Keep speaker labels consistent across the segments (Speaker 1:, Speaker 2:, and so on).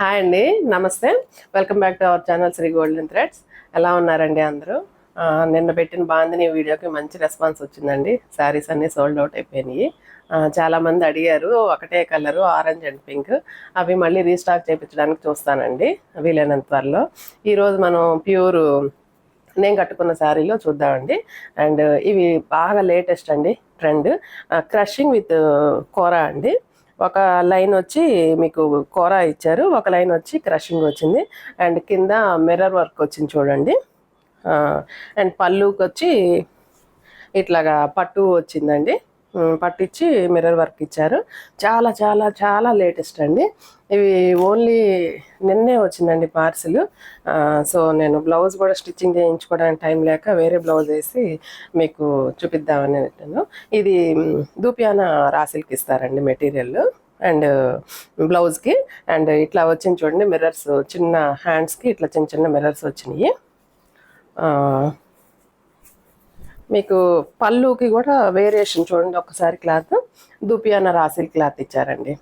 Speaker 1: Hi అండి, నమస్తే. Welcome back to our channel Sri Golden Threads. ఎలా ఉన్నారండి అందరూ? నిన్న పెట్టిన బాందిని వీడియోకి మంచి రెస్పాన్స్ వచ్చిందండి. శారీస్ అన్నీ సోల్డ్ అవుట్ అయిపోయినాయి. చాలామంది అడిగారు ఒకటే కలరు ఆరెంజ్ అండ్ పింక్. అవి మళ్ళీ రీస్టాక్ చేయించడానికి చూస్తానండి వీలైనంత త్వరలో. ఈరోజు మనం ప్యూర్ నేను కట్టుకున్న శారీలో చూద్దామండి. అండ్ ఇవి బాగా లేటెస్ట్ అండి, ట్రెండ్. క్రషింగ్ విత్ కోరా అండి. ఒక లైన్ వచ్చి మీకు కోరా ఇచ్చారు, ఒక లైన్ వచ్చి క్రషింగ్ వచ్చింది. అండ్ కింద మిర్రర్ వర్క్ వచ్చింది చూడండి. అండ్ పళ్ళుకి వచ్చి ఇట్లాగా పట్టు వచ్చిందండి. పట్టించి మిర్రర్ వర్క్ ఇచ్చారు. చాలా చాలా చాలా లేటెస్ట్ అండి. ఇవి ఓన్లీ నిన్నే వచ్చిందండి పార్సిల్. సో నేను బ్లౌజ్ కూడా స్టిచ్చింగ్ చేయించుకోవడానికి టైం లేక వేరే బ్లౌజ్ వేసి మీకు చూపిద్దామని పెట్టాను. ఇది దూపియానా రాసిల్కి ఇస్తారండి మెటీరియల్. అండ్ బ్లౌజ్కి అండ్ ఇట్లా వచ్చింది చూడండి మిర్రర్స్, చిన్న హ్యాండ్స్కి ఇట్లా చిన్న చిన్న మిర్రర్స్ వచ్చినాయి. మీకు పళ్ళుకి కూడా వేరియేషన్ చూడండి ఒకసారి. క్లాత్ దూపియానా రాసిల్ క్లాత్ ఇచ్చారండి.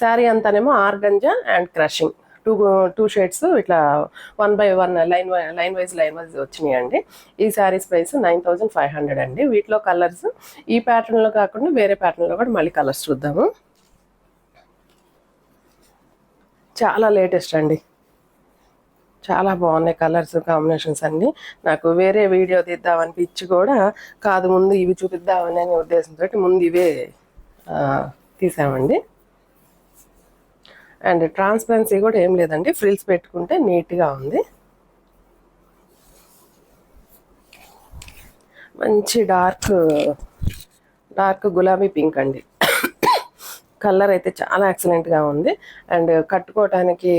Speaker 1: శారీ అంతానేమో organza and crushing two shades ఇట్లా 1 by 1 లైన్ వైజ్ వచ్చినాయండి. ఈ శారీస్ ప్రైస్ 9500 అండి. వీటిలో కలర్స్ ఈ ప్యాటర్న్లో కాకుండా వేరే ప్యాటర్న్లో కూడా మళ్ళీ కలర్స్ చూద్దాము. చాలా లేటెస్ట్ అండి, చాలా బాగున్నాయి కలర్స్ కాంబినేషన్స్ అన్నీ. నాకు వేరే వీడియో తీద్దామనిపించి కూడా కాదు, ముందు ఇవి చూపిద్దామని అనే ఉద్దేశంతో ముందు ఇవే తీసామండి. అండ్ ట్రాన్స్పరెన్సీ కూడా ఏం లేదండి, ఫ్రిల్స్ పెట్టుకుంటే నీట్గా ఉంది. మంచి డార్క్ గులాబీ పింక్ అండి. కలర్ అయితే చాలా ఎక్సలెంట్గా ఉంది. అండ్ కట్టుకోవటానికి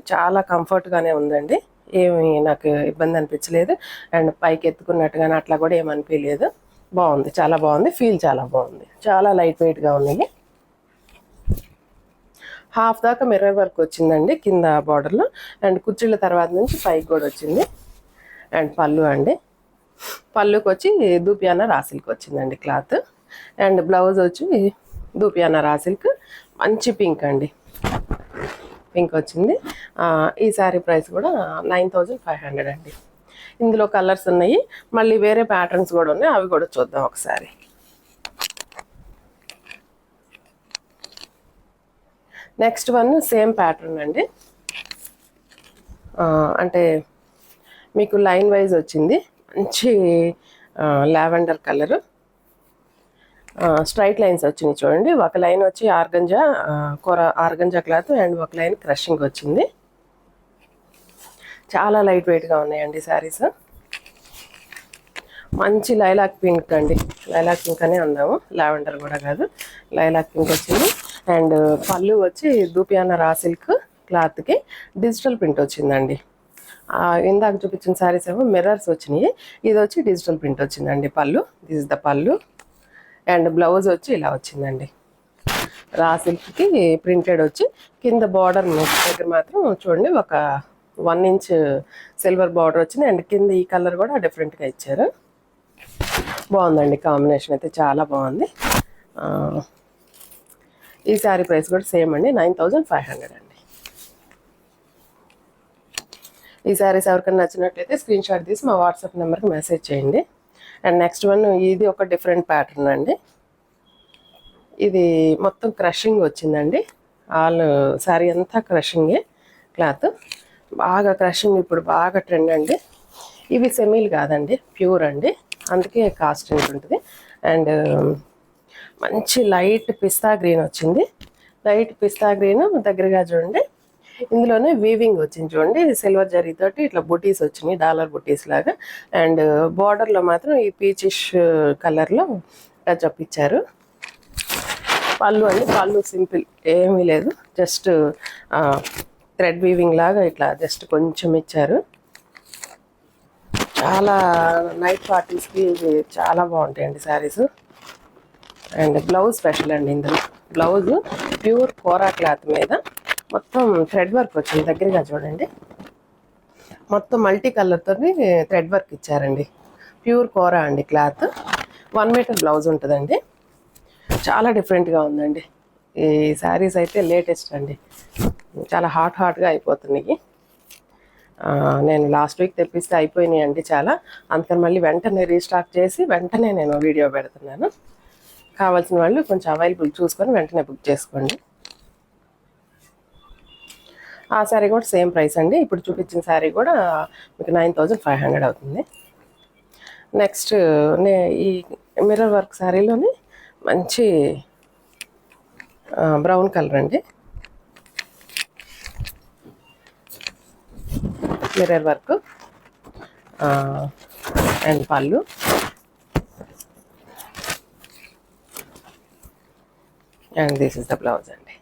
Speaker 1: చాలా కంఫర్ట్గానే ఉందండి, ఏమి నాకు ఇబ్బంది అనిపించలేదు. అండ్ పైకి ఎత్తుకున్నట్టుగానే అట్లా కూడా ఏమనిపించలేదు. బాగుంది, చాలా బాగుంది. ఫీల్ చాలా బాగుంది. చాలా లైట్ వెయిట్గా ఉన్నాయి. హాఫ్ దాకా మిర్రర్ వర్క్ వచ్చిందండి కింద బార్డర్లో. అండ్ కుర్చీల తర్వాత నుంచి పైకి కూడా వచ్చింది. అండ్ పళ్ళు అండి, పళ్ళుకి వచ్చి దూపియానా రాసిల్కి వచ్చిందండి క్లాత్. అండ్ బ్లౌజ్ వచ్చి దూపియానా రాసిల్క్ మంచి పింక్ అండి, పింక్ వచ్చింది. ఈ శారీ ప్రైస్ కూడా 9500 అండి. ఇందులో కలర్స్ ఉన్నాయి, మళ్ళీ వేరే ప్యాటర్న్స్ కూడా ఉన్నాయి, అవి కూడా చూద్దాం ఒకసారి. నెక్స్ట్ వన్ సేమ్ ప్యాటర్న్ అండి. అంటే మీకు లైన్ వైజ్ వచ్చింది, మంచి లావెండర్ కలరు. స్ట్రైట్ లైన్స్ వచ్చినాయి చూడండి. ఒక లైన్ వచ్చి ఆర్గంజా క్లాత్ అండ్ ఒక లైన్ క్రషింగ్ వచ్చింది. చాలా లైట్ వెయిట్గా ఉన్నాయండి శారీస్. మంచి లైలాక్ పింక్ అండి, లైలాక్ పింక్ అనే అందాము, లావెండర్ కూడా కాదు, లైలాక్ పింక్ వచ్చింది. అండ్ పళ్ళు వచ్చి దూపియానా రా సిల్క్ క్లాత్కి డిజిటల్ ప్రింట్ వచ్చిందండి. ఇందాక చూపించిన శారీస్ ఏమో మిర్రర్స్ వచ్చినాయి, ఇది వచ్చి డిజిటల్ ప్రింట్ వచ్చిందండి. పళ్ళు, దిస్ ఇస్ ద పళ్ళు. అండ్ బ్లౌజ్ వచ్చి ఇలా వచ్చిందండి, రా సిల్క్కి ప్రింటెడ్ వచ్చి కింద బార్డర్ దగ్గర మాత్రం చూడండి ఒక 1 ఇంచ్ సిల్వర్ బార్డర్ వచ్చింది. అండ్ కింద ఈ కలర్ కూడా డిఫరెంట్గా ఇచ్చారు. బాగుందండి, కాంబినేషన్ అయితే చాలా బాగుంది. ఈ శారీ ప్రైస్ కూడా సేమ్ అండి, 9500 అండి. ఈ శారీస్ ఎవరికైనా నచ్చినట్లయితే స్క్రీన్ షాట్ తీసి మా వాట్సాప్ నెంబర్కి మెసేజ్ చేయండి. అండ్ నెక్స్ట్ వన్ ఇది ఒక డిఫరెంట్ ప్యాటర్న్ అండి. ఇది మొత్తం క్రషింగ్ వచ్చిందండి, ఆల్ శారీ అంతా క్రషింగే క్లాత్. బాగా క్రషింగ్ ఇప్పుడు బాగా ట్రెండ్ అండి. ఇవి సెమీలు కాదండి, ప్యూర్ అండి, అందుకే కాస్ట్ ఉంటుంది. అండ్ మంచి లైట్ పిస్తా గ్రీన్ వచ్చింది. లైట్ పిస్తా గ్రీన్ దగ్గరగా చూడండి. ఇందులోనే వీవింగ్ వచ్చింది చూడండి, సిల్వర్ జరీతోటి ఇట్లా బుటీస్ వచ్చినాయి, డాలర్ బుటీస్ లాగా. అండ్ బార్డర్లో మాత్రం ఈ పీచిష్ కలర్లో టచ్ ఇచ్చారు. పళ్ళు అండి, పళ్ళు సింపుల్, ఏమీ లేదు, జస్ట్ థ్రెడ్ వీవింగ్ లాగా ఇట్లా జస్ట్ కొంచెం ఇచ్చారు. చాలా నైట్ పార్టీస్కి చాలా బాగుంటాయండి శారీస్. అండ్ బ్లౌజ్ స్పెషల్ అండి. ఇందులో బ్లౌజ్ ప్యూర్ కోరా క్లాత్ మీద మొత్తం థ్రెడ్ వర్క్ వచ్చింది, దగ్గరగా చూడండి. మొత్తం మల్టీ కలర్తో థ్రెడ్ వర్క్ ఇచ్చారండి. ప్యూర్ కోరా అండి క్లాత్. 1 మీటర్ బ్లౌజ్ ఉంటుందండి. చాలా డిఫరెంట్గా ఉందండి ఈ శారీస్ అయితే లేటెస్ట్ అండి, చాలా హాట్గా అయిపోతున్నాయి. నేను లాస్ట్ వీక్ తెప్పిస్తే అయిపోయినాయి అండి చాలా, అందుకని మళ్ళీ వెంటనే రీస్టాక్ చేసి వెంటనే నేను వీడియో పెడుతున్నాను. కావాల్సిన వాళ్ళు కొంచెం అవైలబుల్ చూసుకొని వెంటనే బుక్ చేసుకోండి. ఆ శారీ కూడా సేమ్ ప్రైస్ అండి, ఇప్పుడు చూపించిన శారీ కూడా మీకు 9500 అవుతుంది. నెక్స్ట్ ఈ మిర్రర్ వర్క్ శారీలోని మంచి బ్రౌన్ కలర్ అండి, మిర్రర్ వర్క్ అండ్ పళ్ళు. And this is the blouse అండి.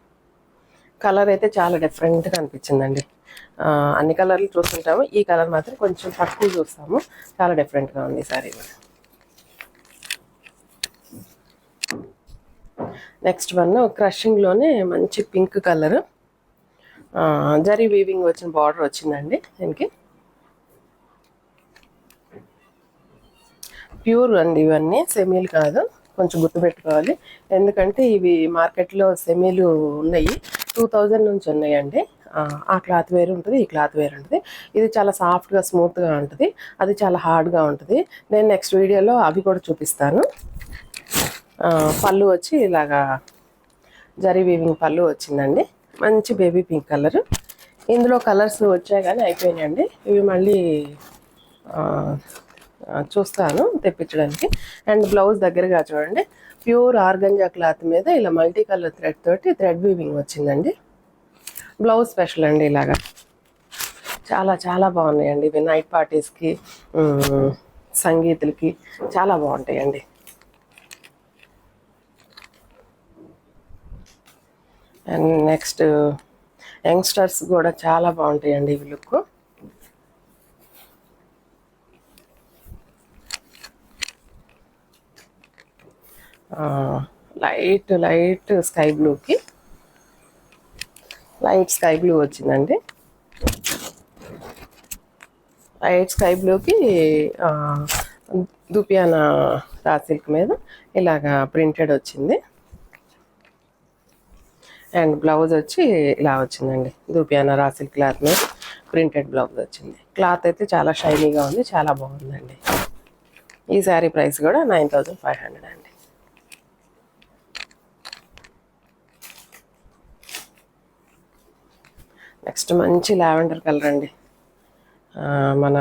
Speaker 1: కలర్ అయితే చాలా డిఫరెంట్గా అనిపించిందండి. అన్ని కలర్లు చూస్తుంటాము, ఈ కలర్ మాత్రం కొంచెం తక్కువ చూస్తాము, చాలా డిఫరెంట్గా ఉంది ఈ సారీ కూడా. నెక్స్ట్ వన్ క్రషింగ్లోనే మంచి పింక్ కలర్, జరీ వీవింగ్ వచ్చిన బార్డర్ వచ్చిందండి. దీనికి ప్యూర్ అండి, ఇవన్నీ సెమీలు కాదు, కొంచెం గుర్తుపెట్టుకోవాలి. ఎందుకంటే ఇవి మార్కెట్లో సెమీలు ఉన్నాయి, 2000 నుంచి ఉన్నాయండి. ఆ క్లాత్ వేరు ఉంటుంది, ఈ క్లాత్ వేరు ఉంటుంది. ఇది చాలా సాఫ్ట్గా స్మూత్గా ఉంటుంది, అది చాలా హార్డ్గా ఉంటుంది. నేను నెక్స్ట్ వీడియోలో అవి కూడా చూపిస్తాను. పళ్ళు వచ్చి ఇలాగా జరీ వీవింగ్ పళ్ళు వచ్చిందండి, మంచి బేబీ పింక్ కలర్. ఇందులో కలర్స్ వచ్చాయి కానీ అయిపోయినాయండి, ఇవి మళ్ళీ చూస్తాను తెప్పించడానికి. అండ్ బ్లౌజ్ దగ్గరగా చూడండి, ప్యూర్ ఆర్గంజా క్లాత్ మీద ఇలా మల్టీ కలర్ థ్రెడ్ తోటి థ్రెడ్ వీవింగ్ వచ్చిందండి. బ్లౌజ్ స్పెషల్ అండి, ఇలాగా చాలా చాలా బాగున్నాయండి. ఇవి నైట్ పార్టీస్కి, సంగీతులకి చాలా బాగుంటాయండి. అండ్ నెక్స్ట్ యంగ్స్టర్స్ కూడా చాలా బాగుంటాయండి ఇవి లుక్. లైట్ స్కై బ్లూకి లైట్ స్కై బ్లూ వచ్చిందండి. లైట్ స్కై బ్లూకి దుపియానా రా సిల్క్ మీద ఇలాగా ప్రింటెడ్ వచ్చింది. అండ్ బ్లౌజ్ వచ్చి ఇలా వచ్చిందండి, దుపియానా రా సిల్క్ క్లాత్ మీద ప్రింటెడ్ బ్లౌజ్ వచ్చింది. క్లాత్ అయితే చాలా షైనీగా ఉంది, చాలా బాగుందండి. ఈ శారీ ప్రైస్ కూడా 9500 అండి. నెక్స్ట్ మంచి లావెండర్ కలర్ అండి. మన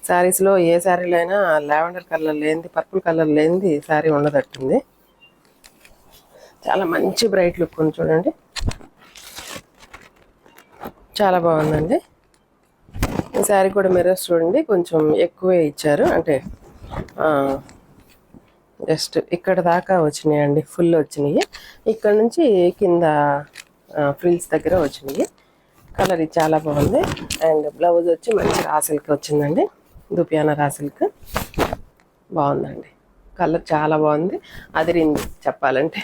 Speaker 1: శారీస్లో ఏ శారీలో అయినా లావెండర్ కలర్ లేనిది, పర్పుల్ కలర్ లేనిది శారీ ఉండదట్టుంది. చాలా మంచి బ్రైట్ లుక్ ఉంది చూడండి, చాలా బాగుందండి. ఈ శారీ కూడా మిర్రర్స్ చూడండి కొంచెం ఎక్కువే ఇచ్చారు, అంటే జస్ట్ ఇక్కడ దాకా వచ్చినాయండి, ఫుల్ వచ్చినాయి. ఇక్కడ నుంచి కింద ఫ్రిల్స్ దగ్గర వచ్చినాయి. కలర్ ఇది చాలా బాగుంది. అండ్ బ్లౌజ్ వచ్చి మంచి రా సిల్క్ వచ్చిందండి, దుపియానా రా సిల్క్ బాగుందండి. కలర్ చాలా బాగుంది, అదిరింది చెప్పాలంటే,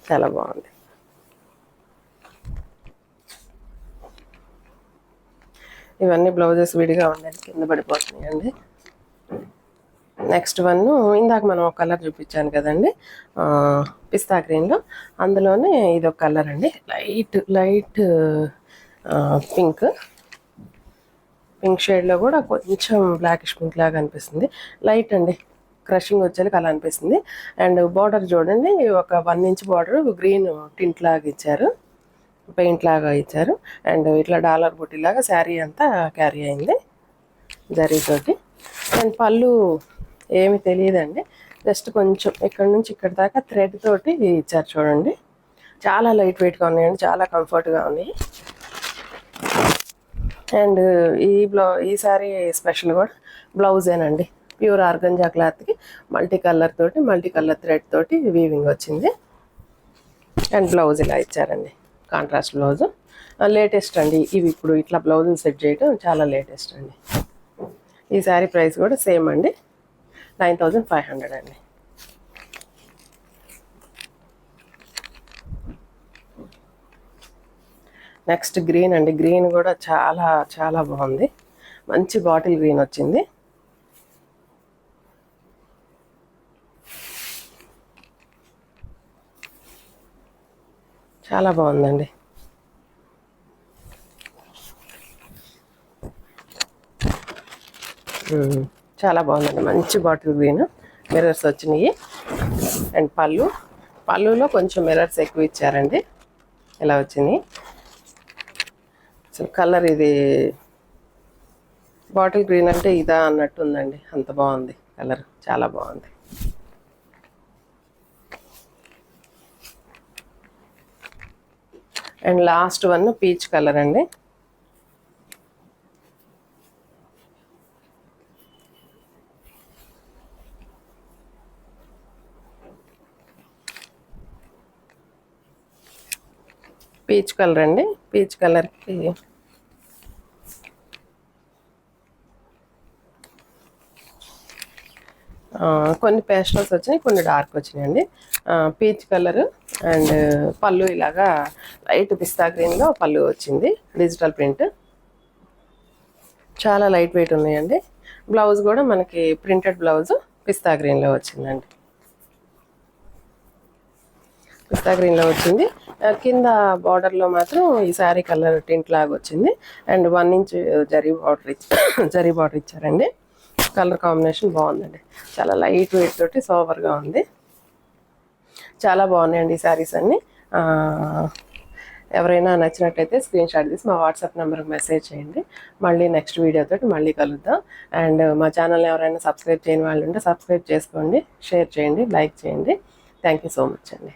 Speaker 1: చాలా బాగుంది. ఇవన్నీ బ్లౌజెస్ విడిగా ఉన్నాయి, కింద పడిపోతున్నాయండి. నెక్స్ట్ వన్ ఇందాక మనం ఒక కలర్ చూపించాను కదండి, పిస్తా గ్రీన్లో, అందులోనే ఇదొక కలర్ అండి, లైట్ పింక్ షేడ్లో కూడా కొంచెం బ్లాకిష్ పింక్ లాగా అనిపిస్తుంది. లైట్ అండి, క్రషింగ్ వచ్చేది అలా అనిపిస్తుంది. అండ్ బార్డర్ చూడండి, ఒక 1 ఇంచ్ బార్డర్ గ్రీన్ టింట్ లాగా ఇచ్చారు, పెయింట్ లాగా ఇచ్చారు. అండ్ ఇట్లా డాలర్ బుట్టి లాగా శారీ అంతా క్యారీ అయింది జరీతోటి. అండ్ పళ్ళు ఏమి తెలియదండి, జస్ట్ కొంచెం ఇక్కడ నుంచి ఇక్కడ దాకా థ్రెడ్ తోటి ఇచ్చారు చూడండి. చాలా లైట్ వెయిట్గా ఉన్నాయండి, చాలా కంఫర్ట్గా ఉన్నాయి. అండ్ ఈ శారీ స్పెషల్ కూడా బ్లౌజేనండి, ప్యూర్ ఆర్గంజా క్లాత్కి మల్టీ కలర్ థ్రెడ్ తోటి వీవింగ్ వచ్చింది. అండ్ బ్లౌజ్ ఇలా ఇచ్చారండి, కాంట్రాస్ట్ బ్లౌజ్. లేటెస్ట్ అండి ఇవి, ఇప్పుడు ఇట్లా బ్లౌజులు సెట్ చేయడం చాలా లేటెస్ట్ అండి. ఈ శారీ ప్రైస్ కూడా సేమ్ అండి, 9500 అండి. నెక్స్ట్ గ్రీన్ అండి, గ్రీన్ కూడా చాలా చాలా బాగుంది, మంచి బాటిల్ గ్రీన్ వచ్చింది. చాలా బాగుందండి. చాలా బాగుందండి. మంచి బాటిల్ గ్రీన్ మిర్రర్స్ వచ్చినాయి. అండ్ పళ్ళులో కొంచెం మిర్రర్స్ ఎక్కువ ఇచ్చారండి. ఇలా వచ్చినాయి. అసలు కలర్ ఇది బాటిల్ గ్రీన్ అంటే ఇదా అన్నట్టు ఉందండి. అంత బాగుంది కలర్, చాలా బాగుంది. And last one peach colour అండి. పీచ్ కలర్ అండి. పీచ్ కలర్కి కొన్ని పేస్టల్స్ వచ్చినాయి, కొన్ని డార్క్ వచ్చినాయండి. పీచ్ కలర్ అండ్ పళ్ళు ఇలాగా లైట్ పిస్తా గ్రీన్లో పళ్ళు వచ్చింది. డిజిటల్ ప్రింట్, చాలా లైట్ వెయిట్ ఉన్నాయండి. బ్లౌజ్ కూడా మనకి ప్రింటెడ్ బ్లౌజ్ పిస్తా గ్రీన్లో వచ్చిందండి. పిస్తా గ్రీన్లో వచ్చింది. కింద బార్డర్లో మాత్రం ఈ శారీ కలర్ టింట్ లాగా వచ్చింది. అండ్ 1 ఇంచ్ జరీ బార్డర్ ఇచ్చారండి. కలర్ కాంబినేషన్ బాగుందండి. చాలా లైట్ వెయిట్ తోటి సోబర్గా ఉంది. చాలా బాగున్నాయండి ఈ శారీస్ అన్నీ. ఎవరైనా నచ్చినట్టయితే స్క్రీన్ షాట్ తీసి మా వాట్సాప్ నెంబర్కి మెసేజ్ చేయండి. మళ్ళీ నెక్స్ట్ వీడియోతో మళ్ళీ కలుద్దాం. అండ్ మా ఛానల్ని ఎవరైనా సబ్స్క్రైబ్ చేయని వాళ్ళు ఉంటే సబ్స్క్రైబ్ చేసుకోండి, షేర్ చేయండి, లైక్ చేయండి. థ్యాంక్ యూ సో మచ్ అండి.